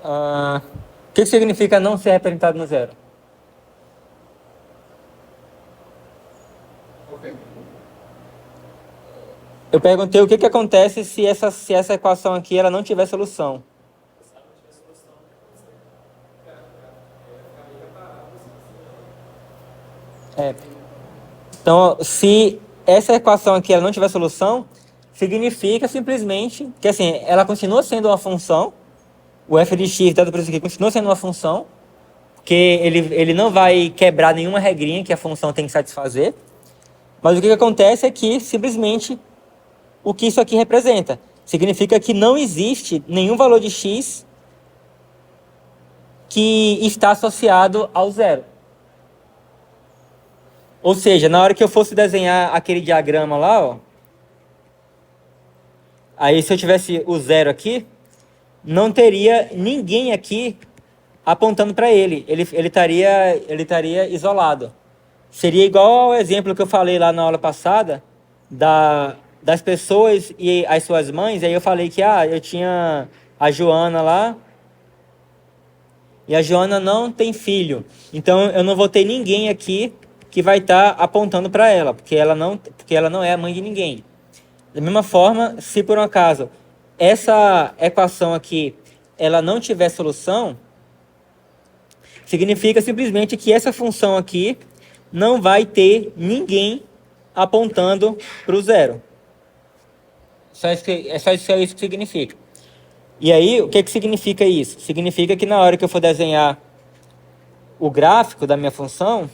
O que significa não ser representado no zero? Eu perguntei o que acontece se essa equação aqui ela não tiver solução. Então, se essa equação aqui ela não tiver solução, significa simplesmente que assim, ela continua sendo uma função, o f de x dado por isso aqui continua sendo uma função, porque ele não vai quebrar nenhuma regrinha que a função tem que satisfazer, mas o que acontece é que simplesmente o que isso aqui representa significa que não existe nenhum valor de x que está associado ao zero. Ou seja, na hora que eu fosse desenhar aquele diagrama lá, ó, aí se eu tivesse o zero aqui, não teria ninguém aqui apontando para ele. Ele estaria isolado. Seria igual ao exemplo que eu falei lá na aula passada das pessoas e as suas mães. Aí eu falei que eu tinha a Joana lá e a Joana não tem filho. Então eu não vou ter ninguém aqui que vai estar apontando para ela, porque ela não é a mãe de ninguém. Da mesma forma, se por um acaso essa equação aqui ela não tiver solução, significa simplesmente que essa função aqui não vai ter ninguém apontando para o zero. É só isso que significa. E aí, o que significa isso? Significa que na hora que eu for desenhar o gráfico da minha função,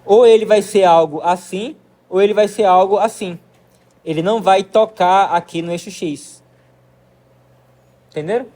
ou ele vai ser algo assim, ou ele vai ser algo assim. ele não vai tocar aqui no eixo X. Entenderam?